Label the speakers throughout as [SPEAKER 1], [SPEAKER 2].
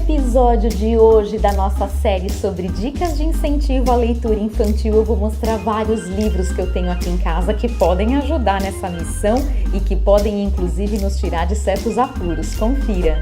[SPEAKER 1] episódio de hoje da nossa série sobre dicas de incentivo à leitura infantil, eu vou mostrar vários livros que eu tenho aqui em casa que podem ajudar nessa missão e que podem inclusive nos tirar de certos apuros. Confira!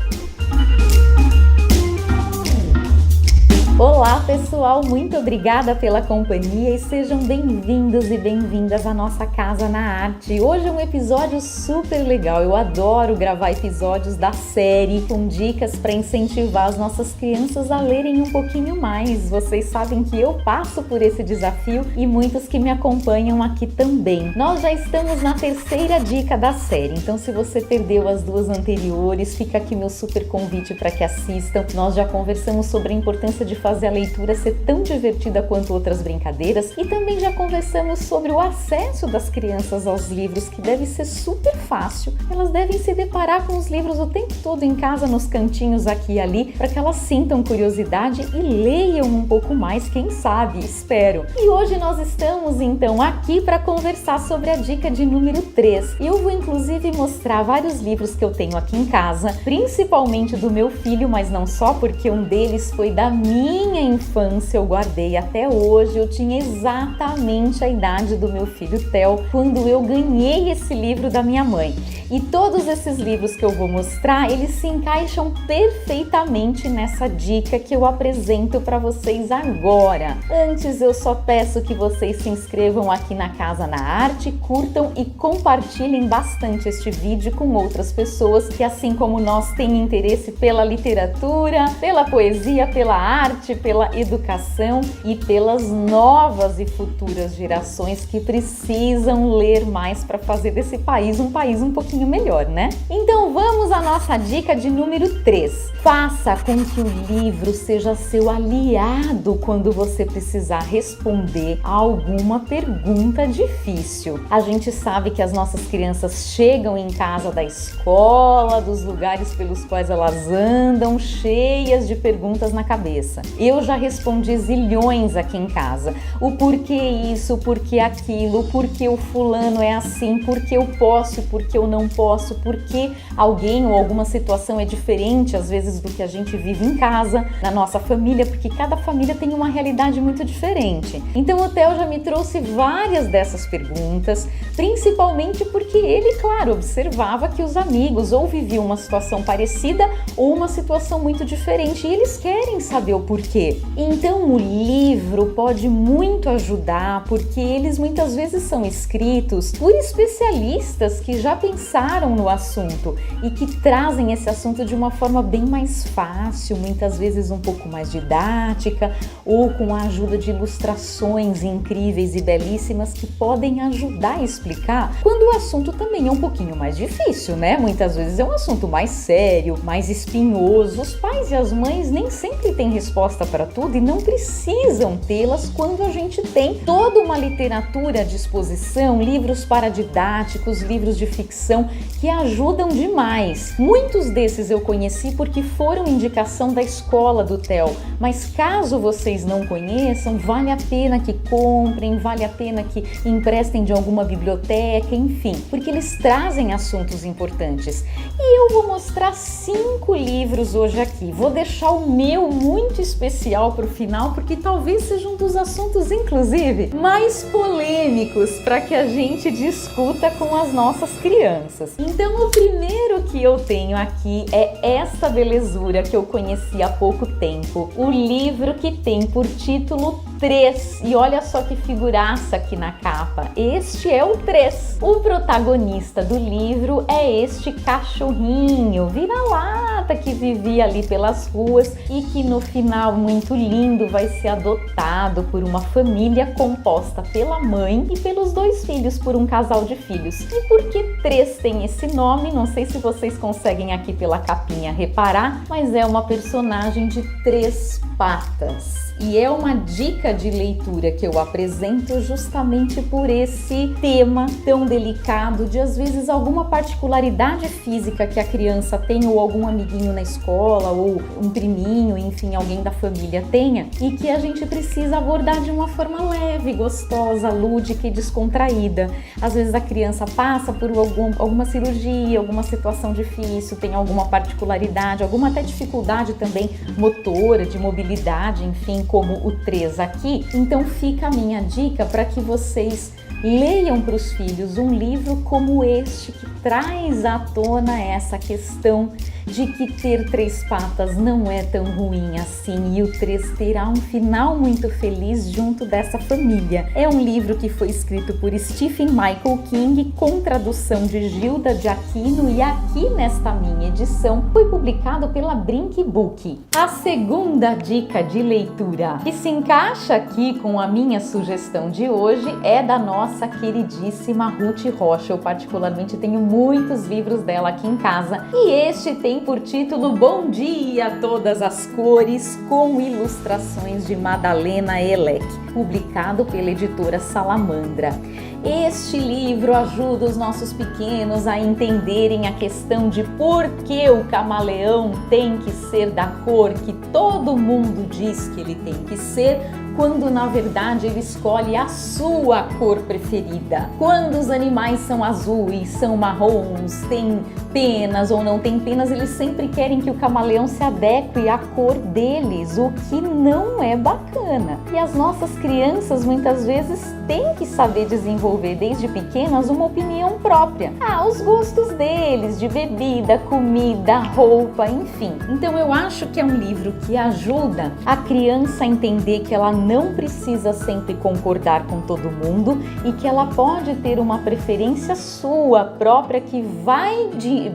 [SPEAKER 1] Olá pessoal, muito obrigada pela companhia e sejam bem-vindos e bem-vindas à nossa Casa na Arte. Hoje é um episódio super legal, eu adoro gravar episódios da série com dicas para incentivar as nossas crianças a lerem um pouquinho mais. Vocês sabem que eu passo por esse desafio e muitos que me acompanham aqui também. Nós já estamos na terceira dica da série, então se você perdeu as duas anteriores, fica aqui meu super convite para que assistam. Nós já conversamos sobre a importância de fazer a leitura ser tão divertida quanto outras brincadeiras e também já conversamos sobre o acesso das crianças aos livros, que deve ser super fácil. Elas devem se deparar com os livros o tempo todo em casa, nos cantinhos aqui e ali, para que elas sintam curiosidade e leiam um pouco mais, quem sabe, espero. E hoje nós estamos então aqui para conversar sobre a dica de número 3. Eu vou inclusive mostrar vários livros que eu tenho aqui em casa, principalmente do meu filho, mas não só, porque um deles foi da minha infância, eu guardei até hoje. Eu tinha exatamente a idade do meu filho Theo quando eu ganhei esse livro da minha mãe. E todos esses livros que eu vou mostrar, eles se encaixam perfeitamente nessa dica que eu apresento para vocês agora. Antes, eu só peço que vocês se inscrevam aqui na Casa na Arte, curtam e compartilhem bastante este vídeo com outras pessoas que, assim como nós, têm interesse pela literatura, pela poesia, pela arte, pela educação e pelas novas e futuras gerações que precisam ler mais para fazer desse país um pouquinho melhor, né? Então vamos à nossa dica de número 3. Faça com que o livro seja seu aliado quando você precisar responder a alguma pergunta difícil. A gente sabe que as nossas crianças chegam em casa da escola, dos lugares pelos quais elas andam, cheias de perguntas na cabeça. Eu já respondi zilhões aqui em casa. O porquê isso, o porquê aquilo, o porquê o fulano é assim, porquê eu posso e porquê eu não posso, porquê alguém ou alguma situação é diferente às vezes do que a gente vive em casa, na nossa família, porque cada família tem uma realidade muito diferente. Então o Theo já me trouxe várias dessas perguntas, principalmente porque ele, claro, observava que os amigos ou viviam uma situação parecida ou uma situação muito diferente e eles querem saber o porquê. Então o livro pode muito ajudar, porque eles muitas vezes são escritos por especialistas que já pensaram no assunto e que trazem esse assunto de uma forma bem mais fácil, muitas vezes um pouco mais didática ou com a ajuda de ilustrações incríveis e belíssimas que podem ajudar a explicar quando o assunto também é um pouquinho mais difícil, né? Muitas vezes é um assunto mais sério, mais espinhoso. Os pais e as mães nem sempre têm resposta para tudo e não precisam tê-las quando a gente tem toda uma literatura à disposição, livros paradidáticos, livros de ficção que ajudam demais. Muitos desses eu conheci porque foram indicação da escola do Theo, mas caso vocês não conheçam, vale a pena que comprem, vale a pena que emprestem de alguma biblioteca, enfim, porque eles trazem assuntos importantes. E eu vou mostrar 5 livros hoje aqui. Vou deixar o meu muito especial para o final, porque talvez seja um dos assuntos, inclusive, mais polêmicos para que a gente discuta com as nossas crianças. Então, o primeiro que eu tenho aqui é essa belezura que eu conheci há pouco tempo. O livro que tem por título 3. E olha só que figuraça aqui na capa. Este é o 3. O protagonista do livro é este cachorrinho vira-lata que vivia ali pelas ruas e que no final, muito lindo, vai ser adotado por uma família composta pela mãe e pelos 2 filhos, por um casal de filhos. E por que 3 tem esse nome? Não sei se vocês conseguem aqui pela capinha reparar, mas é uma personagem de 3 patas. E é uma dica de leitura que eu apresento justamente por esse tema tão delicado de, às vezes, alguma particularidade física que a criança tem, ou algum amiguinho na escola, ou um priminho, enfim, alguém da família tenha, e que a gente precisa abordar de uma forma leve, gostosa, lúdica e descontraída. Às vezes a criança passa por alguma cirurgia, alguma situação difícil, tem alguma particularidade, alguma até dificuldade também motora, de mobilidade, enfim, como o 3 aqui. Então fica a minha dica para que vocês leiam para os filhos um livro como este, que traz à tona essa questão de que ter 3 patas não é tão ruim assim, e o 3 terá um final muito feliz junto dessa família. É um livro que foi escrito por Stephen Michael King, com tradução de Gilda de Aquino, e aqui nesta minha edição foi publicado pela Brink Book. A segunda dica de leitura, que se encaixa aqui com a minha sugestão de hoje, é da nossa queridíssima Ruth Rocha. Eu particularmente tenho muitos livros dela aqui em casa, e este tem por título Bom Dia Todas as Cores, com ilustrações de Madalena Elec, publicado pela editora Salamandra. Este livro ajuda os nossos pequenos a entenderem a questão de por que o camaleão tem que ser da cor que todo mundo diz que ele tem que ser, quando na verdade ele escolhe a sua cor preferida. Quando os animais são azuis, são marrons, têm penas ou não têm penas, eles sempre querem que o camaleão se adeque à cor deles, o que não é bacana. E as nossas crianças muitas vezes têm que saber desenvolver desde pequenas uma opinião própria. Os gostos deles, de bebida, comida, roupa, enfim. Então eu acho que é um livro que ajuda a criança a entender que ela não precisa sempre concordar com todo mundo e que ela pode ter uma preferência sua própria, que vai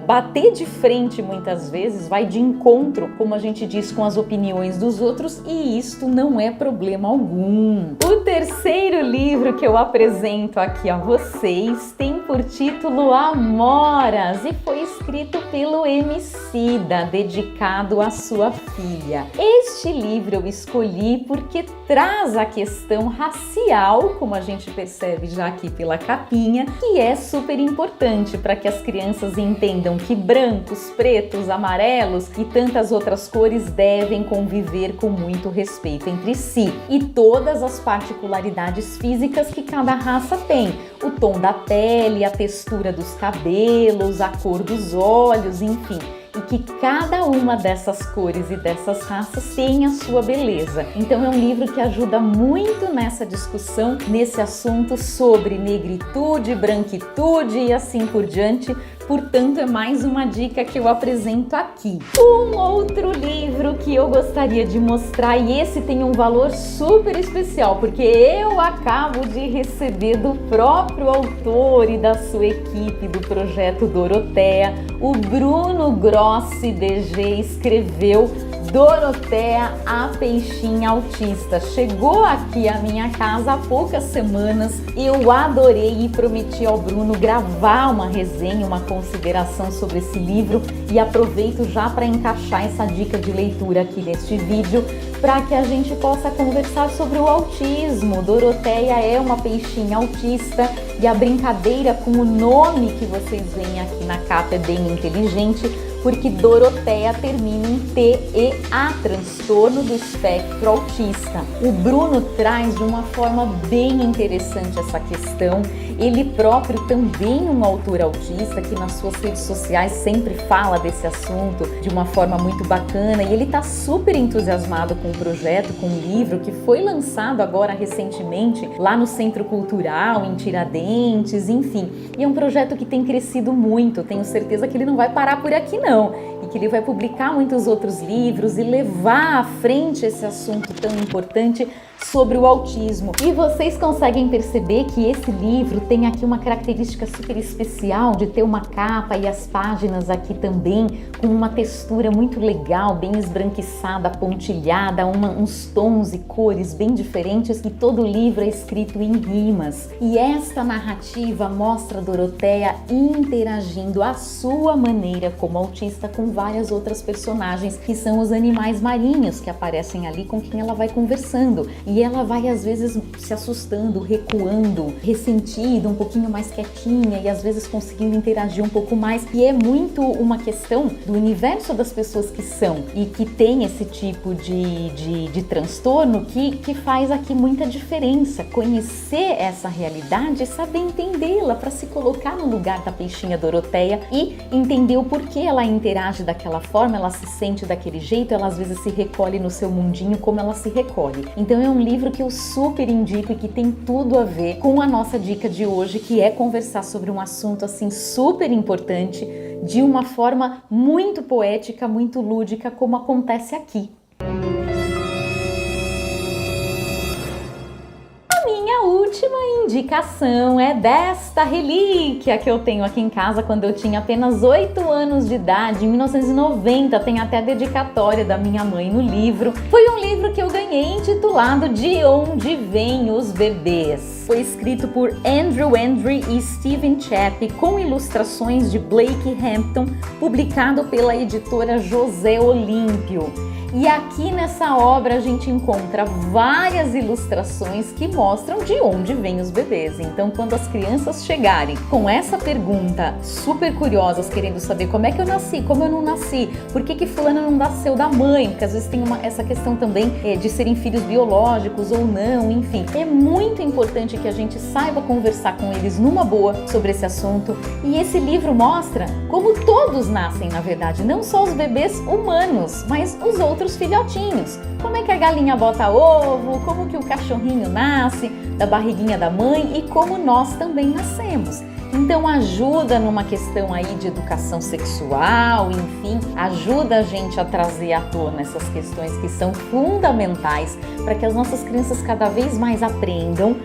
[SPEAKER 1] bater de frente muitas vezes, vai de encontro, como a gente diz, com as opiniões dos outros, e isto não é problema algum. O terceiro livro que eu apresento aqui a vocês tem por título Amoras e foi escrito pelo Emicida, dedicado à sua filha. Este livro eu escolhi porque traz a questão racial, como a gente percebe já aqui pela capinha, que é super importante para que as crianças entendam que brancos, pretos, amarelos e tantas outras cores devem conviver com muito respeito entre si, e todas as particularidades físicas que cada raça tem, o tom da pele, a textura dos cabelos, a cor dos olhos, enfim, e que cada uma dessas cores e dessas raças tem a sua beleza. Então é um livro que ajuda muito nessa discussão, nesse assunto sobre negritude, branquitude e assim por diante. Portanto, é mais uma dica que eu apresento aqui. Um outro livro que eu gostaria de mostrar, e esse tem um valor super especial, porque eu acabo de receber do próprio autor e da sua equipe do Projeto Doroteia, o Bruno Grossi DG escreveu Doroteia, a peixinha autista. Chegou aqui à minha casa há poucas semanas, eu adorei e prometi ao Bruno gravar uma resenha, uma consideração sobre esse livro, e aproveito já para encaixar essa dica de leitura aqui neste vídeo, para que a gente possa conversar sobre o autismo. Doroteia é uma peixinha autista e a brincadeira com o nome que vocês veem aqui na capa é bem inteligente, porque Doroteia termina em TEA, transtorno do espectro autista. O Bruno traz de uma forma bem interessante essa questão. Ele próprio também um autor autista que nas suas redes sociais sempre fala desse assunto de uma forma muito bacana, e ele está super entusiasmado com o projeto, com o livro que foi lançado agora recentemente lá no Centro Cultural, em Tiradentes, enfim. E é um projeto que tem crescido muito, tenho certeza que ele não vai parar por aqui não, e que ele vai publicar muitos outros livros e levar à frente esse assunto tão importante sobre o autismo. E vocês conseguem perceber que esse livro tem aqui uma característica super especial de ter uma capa e as páginas aqui também com uma textura muito legal, bem esbranquiçada, pontilhada, uns tons e cores bem diferentes, e todo o livro é escrito em rimas. E esta narrativa mostra Doroteia interagindo à sua maneira como autista com várias outras personagens, que são os animais marinhos que aparecem ali com quem ela vai conversando. E ela vai às vezes se assustando, recuando, ressentida, um pouquinho mais quietinha e às vezes conseguindo interagir um pouco mais. E é muito uma questão do universo das pessoas que são e que tem esse tipo de transtorno que faz aqui muita diferença. Conhecer essa realidade e saber entendê-la para se colocar no lugar da peixinha Doroteia e entender o porquê ela interage daquela forma, ela se sente daquele jeito, ela às vezes se recolhe no seu mundinho como ela se recolhe. Então é um livro que eu super indico e que tem tudo a ver com a nossa dica de hoje, que é conversar sobre um assunto assim super importante de uma forma muito poética, muito lúdica, como acontece aqui. A última indicação é desta relíquia que eu tenho aqui em casa quando eu tinha apenas 8 anos de idade, em 1990, tem até a dedicatória da minha mãe no livro. Foi um livro que eu ganhei intitulado De Onde Vêm os Bebês. Foi escrito por Andrew Andre e Stephen Chappie, com ilustrações de Blake Hampton, publicado pela editora José Olímpio. E aqui nessa obra a gente encontra várias ilustrações que mostram de onde vêm os bebês. Então, quando as crianças chegarem com essa pergunta super curiosas, querendo saber como é que eu nasci, como eu não nasci, por que fulana não nasceu da mãe, porque às vezes tem essa questão também de serem filhos biológicos ou não, enfim. É muito importante que a gente saiba conversar com eles numa boa sobre esse assunto. E esse livro mostra como todos nascem, na verdade, não só os bebês humanos, mas os outros filhotinhos. Como é que a galinha bota ovo, como que o cachorrinho nasce da barriguinha da mãe e como nós também nascemos. Então ajuda numa questão aí de educação sexual, enfim, ajuda a gente a trazer à tona essas questões que são fundamentais para que as nossas crianças cada vez mais aprendam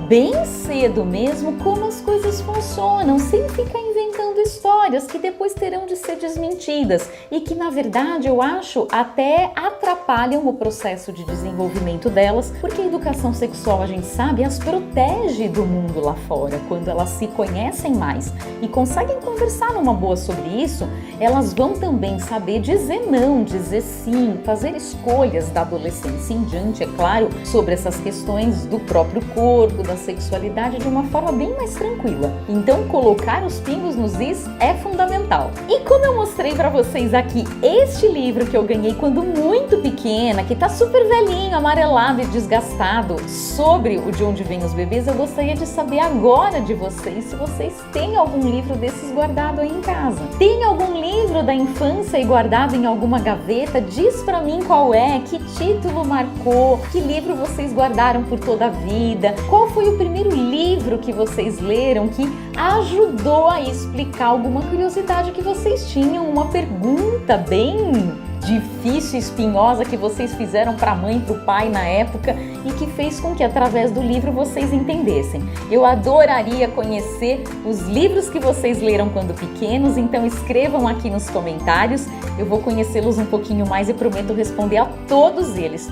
[SPEAKER 1] bem cedo mesmo como as coisas funcionam, sem ficar inventando histórias que depois terão de ser desmentidas e que, na verdade, eu acho até atrapalham o processo de desenvolvimento delas, porque a educação sexual, a gente sabe, as protege do mundo lá fora. Quando elas se conhecem mais e conseguem conversar numa boa sobre isso, elas vão também saber dizer não, dizer sim, fazer escolhas da adolescência em diante, é claro, sobre essas questões do próprio corpo, da sexualidade de uma forma bem mais tranquila. Então, colocar os pingos nos is é fundamental. E como eu mostrei para vocês aqui este livro que eu ganhei quando muito pequena, que tá super velhinho, amarelado e desgastado, sobre o De Onde Vêm os Bebês, eu gostaria de saber agora de vocês se vocês têm algum livro desses guardado aí em casa. Tem algum livro da infância aí guardado em alguma gaveta? Diz pra mim qual é, que título marcou, que livro vocês guardaram por toda a vida, qual foi o primeiro livro que vocês leram que ajudou a explicar alguma curiosidade que vocês tinham, uma pergunta bem difícil, espinhosa que vocês fizeram para a mãe e para o pai na época e que fez com que através do livro vocês entendessem. Eu adoraria conhecer os livros que vocês leram quando pequenos, então escrevam aqui nos comentários, eu vou conhecê-los um pouquinho mais e prometo responder a todos eles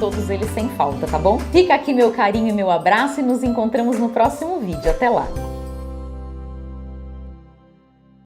[SPEAKER 1] sem falta, tá bom? Fica aqui meu carinho e meu abraço e nos encontramos no próximo vídeo. Até lá!